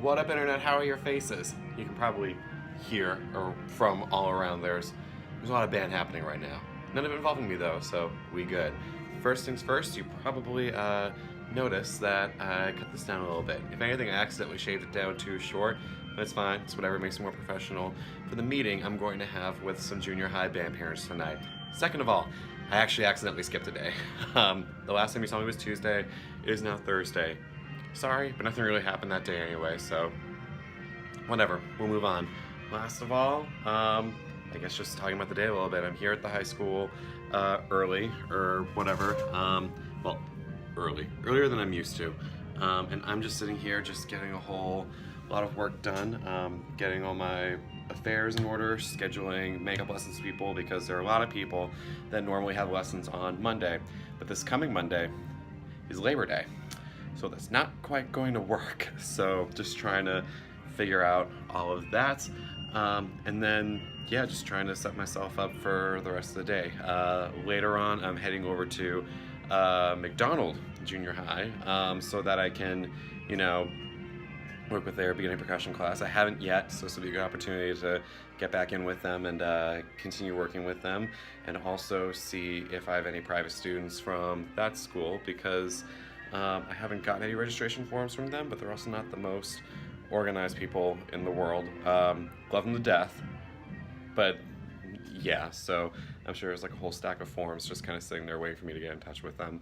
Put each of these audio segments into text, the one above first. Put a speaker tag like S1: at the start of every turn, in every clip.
S1: What up, internet? How are your faces? You can probably hear or from all around there's a lot of band happening right now. None of it involving me though, so we good. First things first, you probably noticed that I cut this down a little bit. If anything, I accidentally shaved it down too short. That's fine. It's whatever makes it more professional. For the meeting I'm going to have with some junior high band parents tonight. Second of all, I actually accidentally skipped a day. The last time you saw me was Tuesday. It is now Thursday. Sorry, but nothing really happened that day anyway, so whatever, we'll move on. Last of all, I guess just talking about the day a little bit. I'm here at the high school early, or whatever. Well, earlier than I'm used to. And I'm just sitting here just getting a whole lot of work done, getting all my affairs in order, scheduling makeup lessons to people because there are a lot of people that normally have lessons on Monday, but this coming Monday is Labor Day. So that's not quite going to work. So just trying to figure out all of that. And then, yeah, just trying to set myself up for the rest of the day. Later on, I'm heading over to McDonald Junior High so that I can, work with their beginning percussion class. I haven't yet, so this will be a good opportunity to get back in with them and continue working with them, and also see if I have any private students from that school, because I haven't gotten any registration forms from them, but they're also not the most organized people in the world. Love them to death, but yeah, so I'm sure there's like a whole stack of forms just kind of sitting there waiting for me to get in touch with them.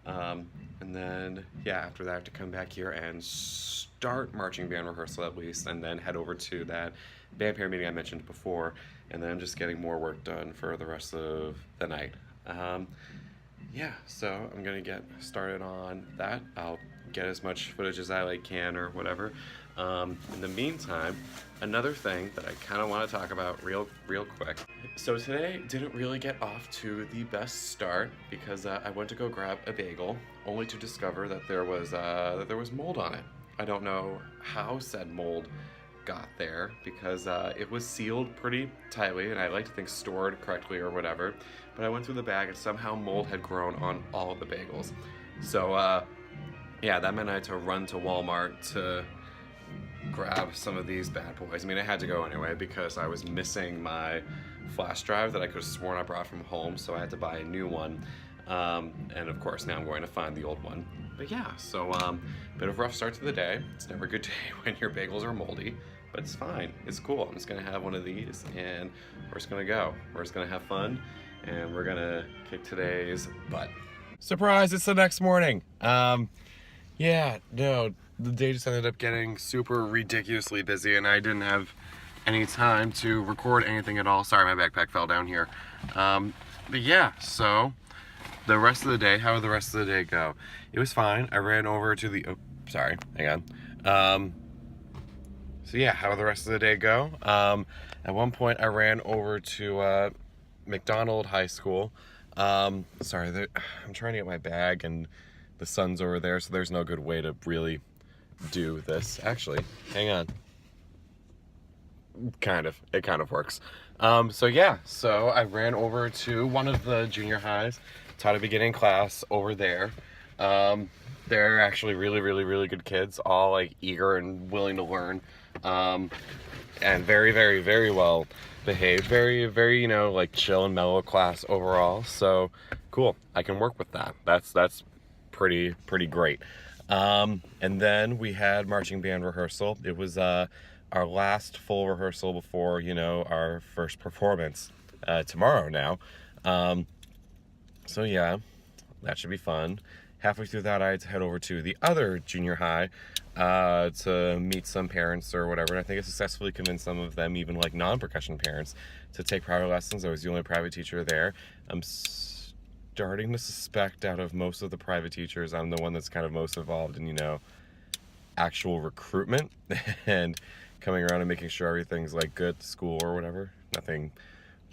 S1: And then, yeah, after that I have to come back here and start marching band rehearsal at least, and then head over to that band pair meeting I mentioned before, and then I'm just getting more work done for the rest of the night. Yeah, so I'm gonna get started on that. I'll get as much footage as I can or whatever. In the meantime, another thing that I kind of want to talk about real quick. So today didn't really get off to the best start because I went to go grab a bagel, only to discover that there was mold on it. I don't know how said mold got there because it was sealed pretty tightly, and I like to think stored correctly or whatever, but I went through the bag and somehow mold had grown on all of the bagels. So yeah, that meant I had to run to Walmart to grab some of these bad boys. I mean, I had to go anyway because I was missing my flash drive that I could have sworn I brought from home, so I had to buy a new one. And of course now I'm going to find the old one. But yeah, so bit of a rough start to the day. It's never a good day when your bagels are moldy, but it's fine. It's cool. I'm just gonna have one of these and we're just gonna go. We're just gonna have fun and we're gonna kick today's butt. Surprise, it's the next morning. Yeah, no, the day just ended up getting super ridiculously busy and I didn't have any time to record anything at all. Sorry, my backpack fell down here. But yeah, so the rest of the day, how did the rest of the day go? It was fine. I ran over to the, oh, sorry, hang on. So yeah, how did the rest of the day go? At one point I ran over to McDonald High School. Sorry, I'm trying to get my bag and the sun's over there, so there's no good way to really do this. Actually, hang on. It kind of works. So yeah, so I ran over to one of the junior highs, taught a beginning class over there. They're actually really good kids, all like eager and willing to learn, and very well behaved, very like chill and mellow class overall. So cool, I can work with that. That's pretty great. And then we had marching band rehearsal. It was our last full rehearsal before our first performance tomorrow now. So yeah, that should be fun. Halfway through that I had to head over to the other junior high to meet some parents or whatever, and I think I successfully convinced some of them, even like non-percussion parents, to take private lessons. I was the only private teacher there. I'm starting to suspect out of most of the private teachers, I'm the one that's kind of most involved in, actual recruitment and coming around and making sure everything's like good at school or whatever. Nothing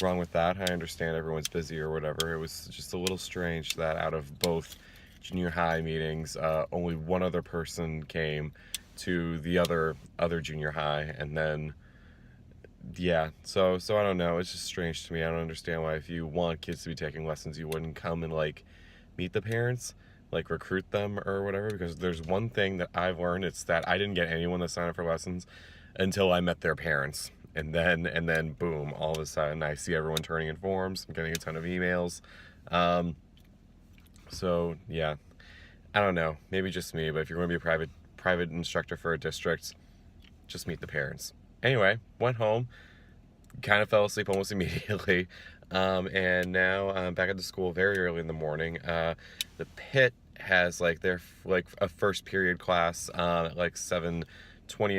S1: wrong with that. I understand everyone's busy or whatever. It was just a little strange that out of both junior high meetings, only one other person came to the other junior high, and then yeah, so I don't know, it's just strange to me. I don't understand why if you want kids to be taking lessons you wouldn't come and like meet the parents like recruit them or whatever, because there's one thing that I've learned, it's that I didn't get anyone to sign up for lessons until I met their parents. And then boom, all of a sudden I see everyone turning in forms. I'm getting a ton of emails. So yeah, I don't know, maybe just me, but if you're going to be a private instructor for a district, just meet the parents. Anyway, went home, kind of fell asleep almost immediately, and now I'm back at the school very early in the morning. The pit has like their like a first period class at like 7:20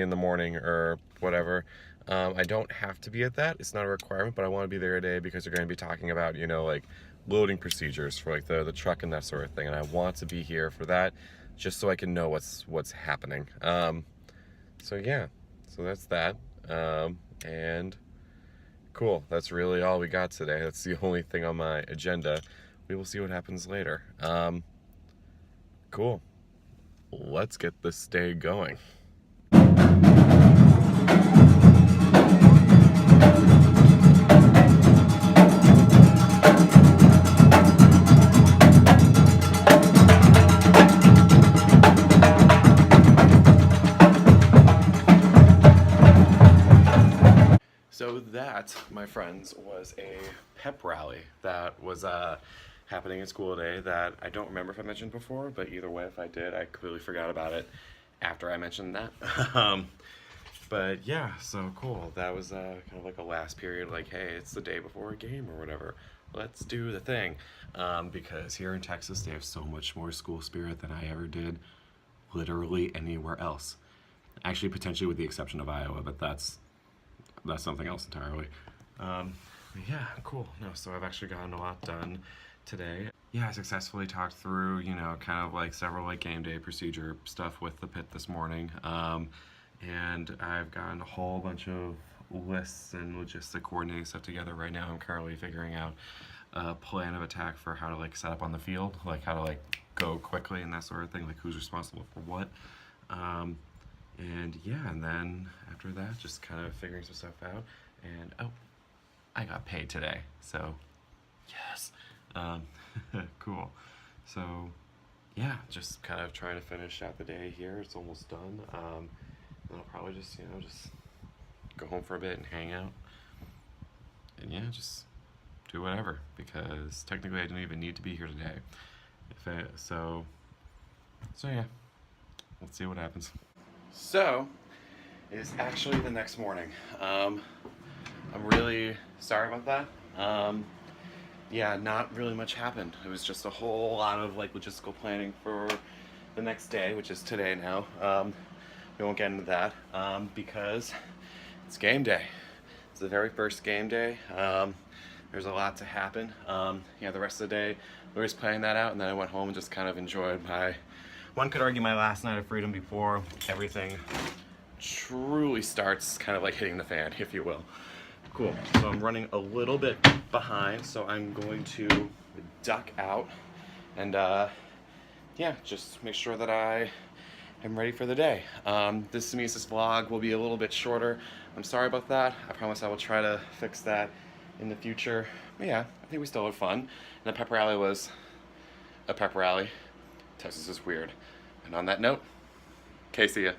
S1: in the morning or whatever. I don't have to be at that. It's not a requirement, but I want to be there today because they're going to be talking about, you know, like loading procedures for like the truck and that sort of thing. And I want to be here for that just so I can know what's happening. So yeah, so that's that. And cool, that's really all we got today. That's the only thing on my agenda. We will see what happens later. Cool. Let's get this day going. So that, my friends, was a pep rally that was happening in school today that I don't remember if I mentioned before, but either way, if I did, I completely forgot about it after I mentioned that. But yeah, so cool. That was kind of like a last period, like, hey, it's the day before a game or whatever. Let's do the thing. Because here in Texas, they have so much more school spirit than I ever did literally anywhere else. Actually, potentially with the exception of Iowa, but that's something else entirely. Yeah, cool. No, so I've actually gotten a lot done today. Yeah, I successfully talked through, you know, kind of like several like game day procedure stuff with the pit this morning. And I've gotten a whole bunch of lists and logistic coordinating stuff together right now. I'm currently figuring out a plan of attack for how to like set up on the field, like how to like go quickly and that sort of thing, like who's responsible for what. And yeah, and then after that, just kind of figuring some stuff out. And oh, I got paid today, so yes, cool. So yeah, just kind of trying to finish out the day here. It's almost done. And I'll probably just, you know, just go home for a bit and hang out. And yeah, just do whatever, because technically I didn't even need to be here today. So yeah, let's see what happens. So, it is actually the next morning. I'm really sorry about that. Yeah, not really much happened. It was just a whole lot of like logistical planning for the next day, which is today now. We won't get into that because it's game day. It's the very first game day. There's a lot to happen. Yeah, the rest of the day we were just planning that out, and then I went home and just kind of enjoyed one could argue my last night of freedom before everything truly starts kind of like hitting the fan, if you will. Cool. So I'm running a little bit behind, so I'm going to duck out and yeah, just make sure that I am ready for the day. This means this vlog will be a little bit shorter. I'm sorry about that. I promise I will try to fix that in the future. But yeah, I think we still had fun. And the pep rally was a pep rally. Texas is weird. And on that note, okay, see ya.